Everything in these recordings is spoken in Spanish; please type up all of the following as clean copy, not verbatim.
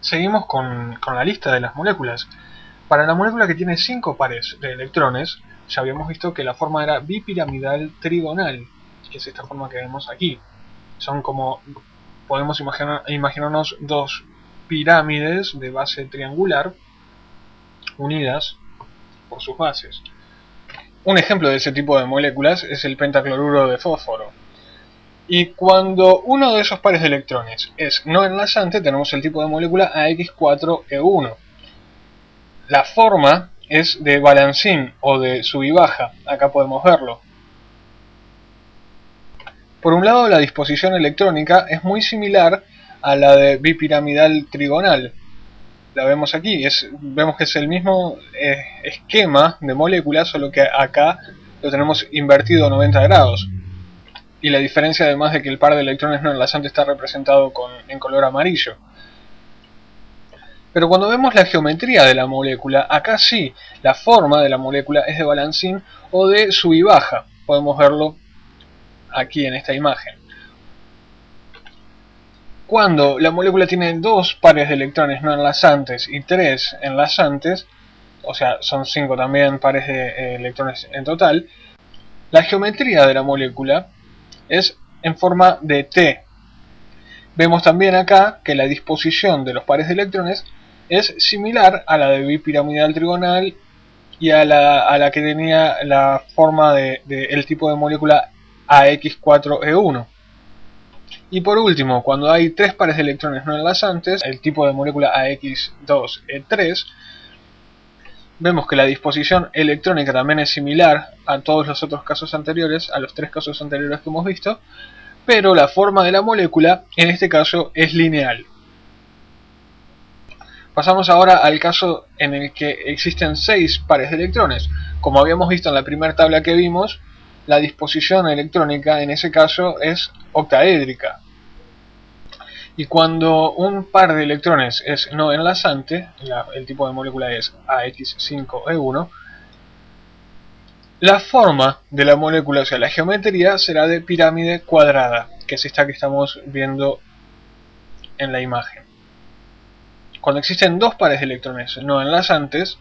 Seguimos con la lista de las moléculas. Para la molécula que tiene 5 pares de electrones, ya habíamos visto que la forma era bipiramidal trigonal, que es esta forma que vemos aquí. Son como, podemos imaginarnos dos pirámides de base triangular unidas por sus bases. Un ejemplo de ese tipo de moléculas es el pentacloruro de fósforo. Y cuando uno de esos pares de electrones es no enlazante, tenemos el tipo de molécula AX4E1. La forma es de balancín o de sub y baja, acá podemos verlo. Por un lado, la disposición electrónica es muy similar a la de bipiramidal trigonal. La vemos aquí, vemos que es el mismo esquema de moléculas, solo que acá lo tenemos invertido a 90 grados. Y la diferencia, además, de que el par de electrones no enlazante está representado en color amarillo. Pero cuando vemos la geometría de la molécula, acá sí, la forma de la molécula es de balancín o de sub y baja. Podemos verlo aquí en esta imagen. Cuando la molécula tiene 2 pares de electrones no enlazantes y 3 enlazantes, o sea, son 5 también pares de electrones en total, la geometría de la molécula es en forma de T. Vemos también acá que la disposición de los pares de electrones es similar a la de bipiramidal trigonal y a la que tenía la forma del tipo de molécula AX4E1. Y por último, cuando hay 3 pares de electrones no enlazantes, el tipo de molécula AX2E3, vemos que la disposición electrónica también es similar a todos los otros casos anteriores, a los 3 casos anteriores que hemos visto, pero la forma de la molécula en este caso es lineal. Pasamos ahora al caso en el que existen 6 pares de electrones. Como habíamos visto en la primera tabla que vimos, la disposición electrónica en ese caso es octaédrica. Y cuando un par de electrones es no enlazante, el tipo de molécula es AX5E1, la forma de la molécula, o sea, la geometría, será de pirámide cuadrada, que es esta que estamos viendo en la imagen. Cuando existen 2 pares de electrones no enlazantes,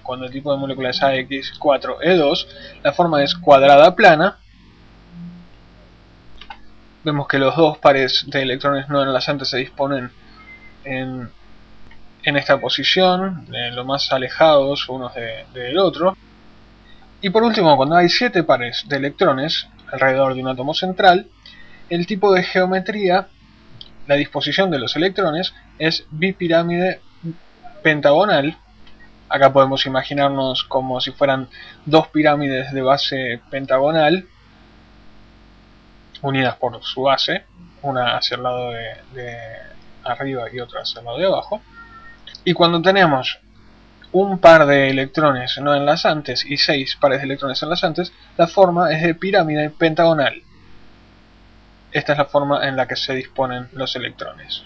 cuando el tipo de molécula es AX4E2, la forma es cuadrada plana. Vemos que los 2 pares de electrones no enlazantes se disponen en esta posición, lo más alejados unos del otro. Y por último, cuando hay 7 pares de electrones alrededor de un átomo central, el tipo de geometría, la disposición de los electrones, es bipirámide pentagonal. Acá podemos imaginarnos como si fueran 2 pirámides de base pentagonal, unidas por su base, una hacia el lado de arriba y otra hacia el lado de abajo. Y cuando tenemos un par de electrones no enlazantes y 6 pares de electrones enlazantes, la forma es de pirámide pentagonal. Esta es la forma en la que se disponen los electrones.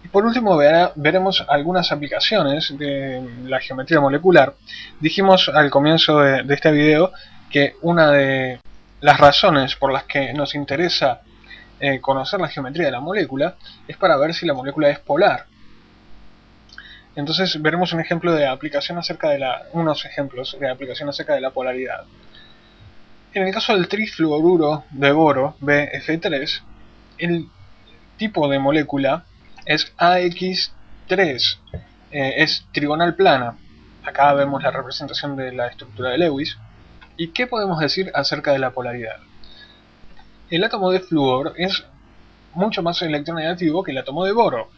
Y por último veremos algunas aplicaciones de la geometría molecular. Dijimos al comienzo de este video que una de las razones por las que nos interesa conocer la geometría de la molécula es para ver si la molécula es polar. Entonces veremos un ejemplo de aplicación unos ejemplos de aplicación acerca de la polaridad. En el caso del trifluoruro de boro, BF3, el tipo de molécula es AX3, es trigonal plana. Acá vemos la representación de la estructura de Lewis. ¿Y qué podemos decir acerca de la polaridad? El átomo de flúor es mucho más electronegativo que el átomo de boro,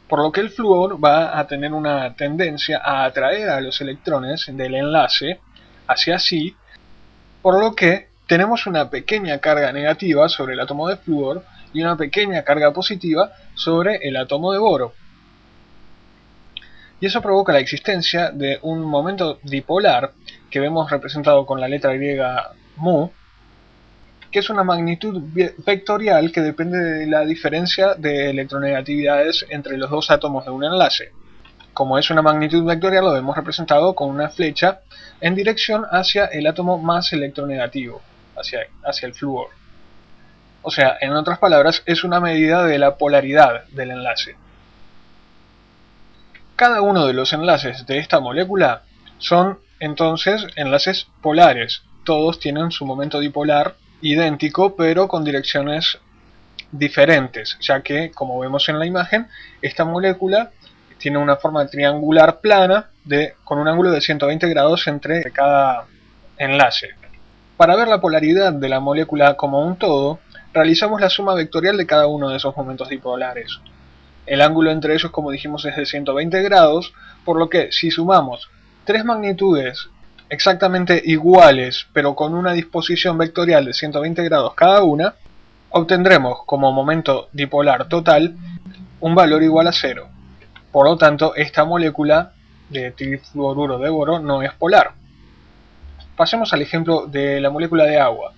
por lo que el flúor va a tener una tendencia a atraer a los electrones del enlace hacia sí, por lo que tenemos una pequeña carga negativa sobre el átomo de flúor y una pequeña carga positiva sobre el átomo de boro. Y eso provoca la existencia de un momento dipolar que vemos representado con la letra griega mu, que es una magnitud vectorial que depende de la diferencia de electronegatividades entre los dos átomos de un enlace. Como es una magnitud vectorial, lo vemos representado con una flecha en dirección hacia el átomo más electronegativo, hacia el flúor. O sea, en otras palabras, es una medida de la polaridad del enlace. Cada uno de los enlaces de esta molécula son entonces enlaces polares. Todos tienen su momento dipolar idéntico, pero con direcciones diferentes, ya que, como vemos en la imagen, esta molécula tiene una forma triangular plana con un ángulo de 120 grados entre cada enlace. Para ver la polaridad de la molécula como un todo, realizamos la suma vectorial de cada uno de esos momentos dipolares. El ángulo entre ellos, como dijimos, es de 120 grados, por lo que si sumamos tres magnitudes exactamente iguales, pero con una disposición vectorial de 120 grados cada una, obtendremos como momento dipolar total un valor igual a 0. Por lo tanto, esta molécula de trifluoruro de boro no es polar. Pasemos al ejemplo de la molécula de agua.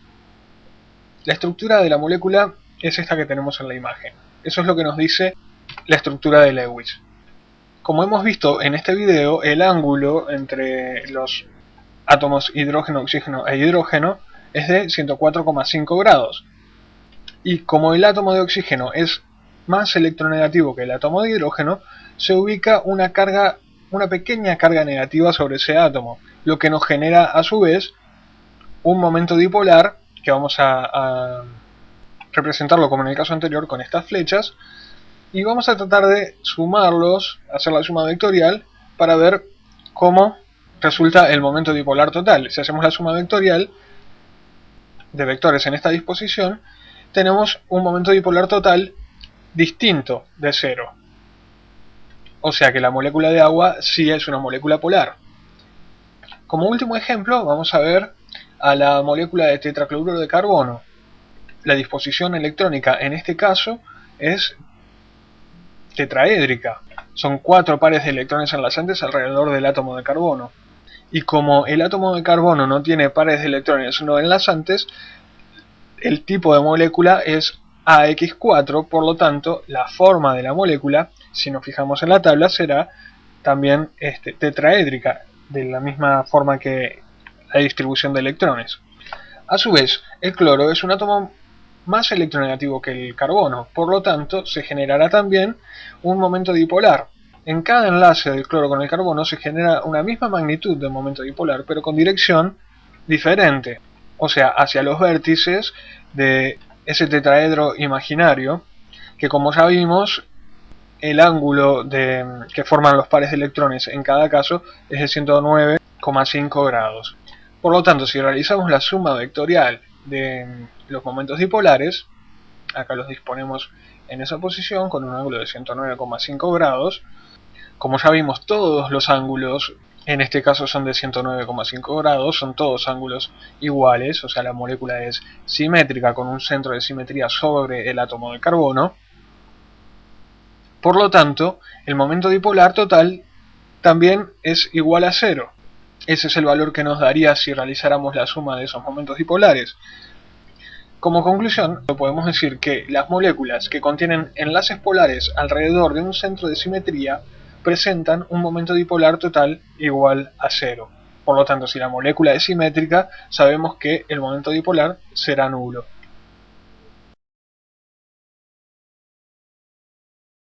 La estructura de la molécula es esta que tenemos en la imagen. Eso es lo que nos dice la estructura de Lewis. Como hemos visto en este video, el ángulo entre los átomos hidrógeno, oxígeno e hidrógeno es de 104,5 grados. Y como el átomo de oxígeno es más electronegativo que el átomo de hidrógeno, se ubica una pequeña carga negativa sobre ese átomo, lo que nos genera a su vez un momento dipolar, que vamos a representarlo como en el caso anterior con estas flechas, y vamos a tratar de sumarlos, hacer la suma vectorial, para ver cómo resulta el momento dipolar total. Si hacemos la suma vectorial de vectores en esta disposición, tenemos un momento dipolar total distinto de 0. O sea que la molécula de agua sí es una molécula polar. Como último ejemplo, vamos a ver a la molécula de tetracloruro de carbono. La disposición electrónica en este caso es tetraédrica. Son 4 pares de electrones enlazantes alrededor del átomo de carbono. Y como el átomo de carbono no tiene pares de electrones no enlazantes, el tipo de molécula es AX4, por lo tanto, la forma de la molécula, si nos fijamos en la tabla, será también tetraédrica, de la misma forma que la distribución de electrones. A su vez, el cloro es un átomo más electronegativo que el carbono, por lo tanto, se generará también un momento dipolar. En cada enlace del cloro con el carbono se genera una misma magnitud de momento dipolar, pero con dirección diferente, o sea, hacia los vértices de ese tetraedro imaginario, que como ya vimos, el ángulo que forman los pares de electrones en cada caso es de 109,5 grados. Por lo tanto, si realizamos la suma vectorial de los momentos dipolares, acá los disponemos en esa posición con un ángulo de 109,5 grados, como ya vimos, todos los ángulos en este caso son de 109,5 grados, son todos ángulos iguales, o sea la molécula es simétrica con un centro de simetría sobre el átomo de carbono. Por lo tanto, el momento dipolar total también es igual a 0. Ese es el valor que nos daría si realizáramos la suma de esos momentos dipolares. Como conclusión, podemos decir que las moléculas que contienen enlaces polares alrededor de un centro de simetría presentan un momento dipolar total igual a 0. Por lo tanto, si la molécula es simétrica, sabemos que el momento dipolar será nulo.